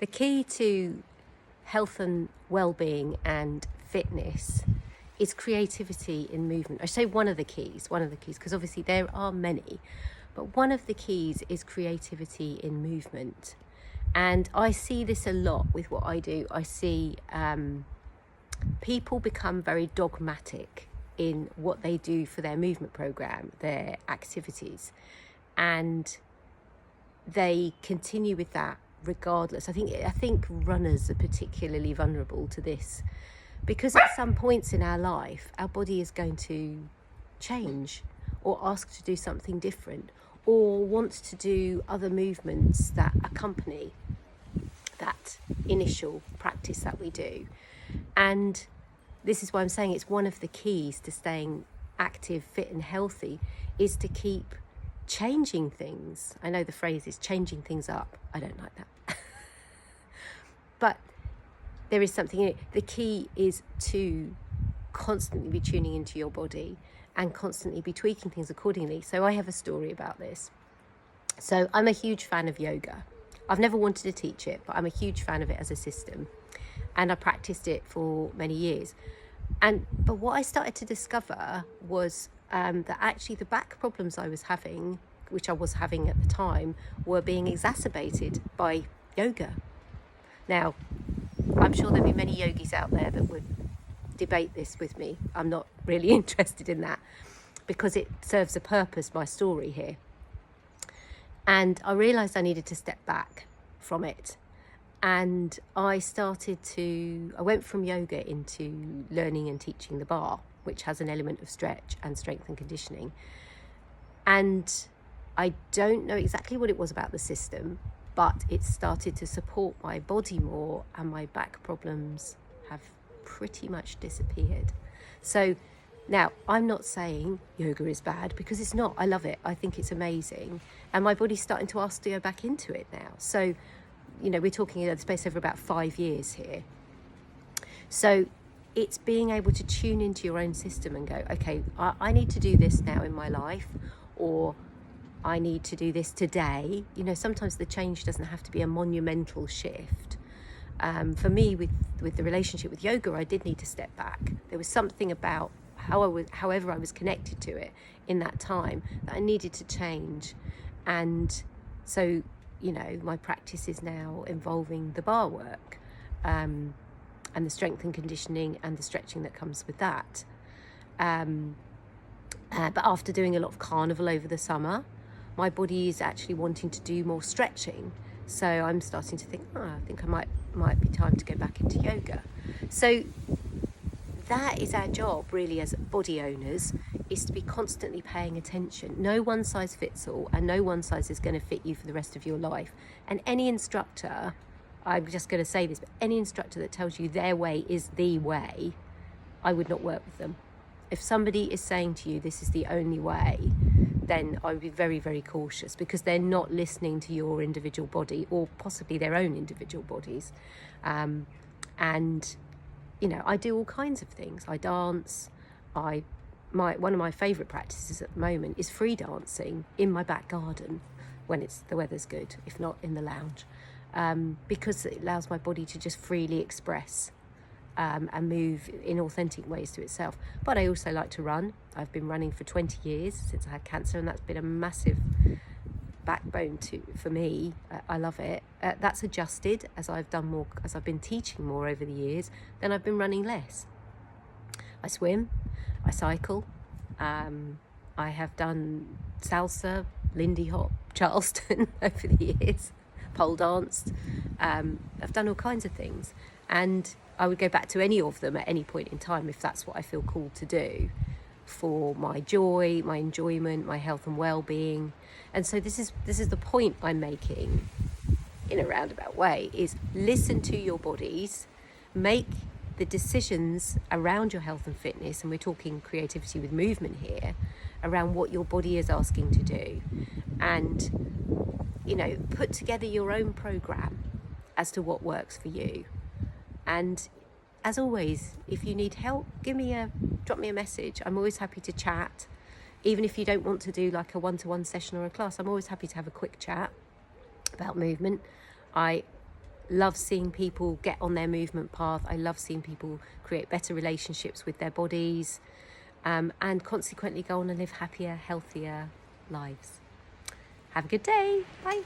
The key to health and well-being and fitness is creativity in movement. I say one of the keys, because obviously there are many, but one of the keys is creativity in movement. And I see this a lot with what I do. I see people become very dogmatic in what they do for their movement program, their activities, and they continue with that regardless. I think runners are particularly vulnerable to this, because at some points in our life our body is going to change or ask to do something different, or wants to do other movements that accompany that initial practice that we do. And this is why I'm saying it's one of the keys to staying active, fit and healthy, is to keep changing things. I know the phrase is changing things up. I don't like that. But there is something in it. The key is to constantly be tuning into your body and constantly be tweaking things accordingly. So I have a story about this. So I'm a huge fan of yoga. I've never wanted to teach it, but I'm a huge fan of it as a system. And I practiced it for many years. But what I started to discover was that actually the back problems I was having, which I was having at the time, were being exacerbated by yoga. Now, I'm sure there'll be many yogis out there that would debate this with me. I'm not really interested in that, because it serves a purpose, my story here. And I realised I needed to step back from it. And I went from yoga into learning and teaching the bar, which has an element of stretch and strength and conditioning. And I don't know exactly what it was about the system, but it started to support my body more, and my back problems have pretty much disappeared. So now, I'm not saying yoga is bad, because it's not. I love it. I think it's amazing. And my body's starting to ask to go back into it now. So, we're talking in the space over about 5 years here. So it's being able to tune into your own system and go, okay, I need to do this now in my life, or I need to do this today. Sometimes the change doesn't have to be a monumental shift. For me, with the relationship with yoga, I did need to step back. There was something about however I was connected to it in that time, that I needed to change. And so, my practice is now involving the bar work, and the strength and conditioning and the stretching that comes with that. But after doing a lot of carnival over the summer, my body is actually wanting to do more stretching. So I'm starting to think, I think I might be time to go back into yoga. So that is our job really as body owners, is to be constantly paying attention. No one size fits all, and no one size is going to fit you for the rest of your life. And any instructor, I'm just going to say this, but any instructor that tells you their way is the way, I would not work with them. If somebody is saying to you this is the only way, then I would be very, very cautious, because they're not listening to your individual body, or possibly their own individual bodies. And I do all kinds of things. I dance. One of my favourite practices at the moment is free dancing in my back garden when the weather's good, if not in the lounge, because it allows my body to just freely express and move in authentic ways to itself. But I also like to run. I've been running for 20 years since I had cancer, and that's been a massive backbone for me. I love it. That's adjusted as I've been teaching more over the years. Then I've been running less. I swim, I cycle, I have done salsa, Lindy Hop, Charleston over the years, pole danced. I've done all kinds of things, and I would go back to any of them at any point in time if that's what I feel called to do, for my joy, my enjoyment, my health and well-being. And so this is the point I'm making in a roundabout way, is listen to your bodies, make the decisions around your health and fitness, and we're talking creativity with movement here, around what your body is asking to do, and put together your own program as to what works for you. And as always, if you need help, drop me a message. I'm always happy to chat. Even if you don't want to do like a one-to-one session or a class, I'm always happy to have a quick chat about movement. I love seeing people get on their movement path. I love seeing people create better relationships with their bodies, and consequently go on and live happier, healthier lives. Have a good day. Bye.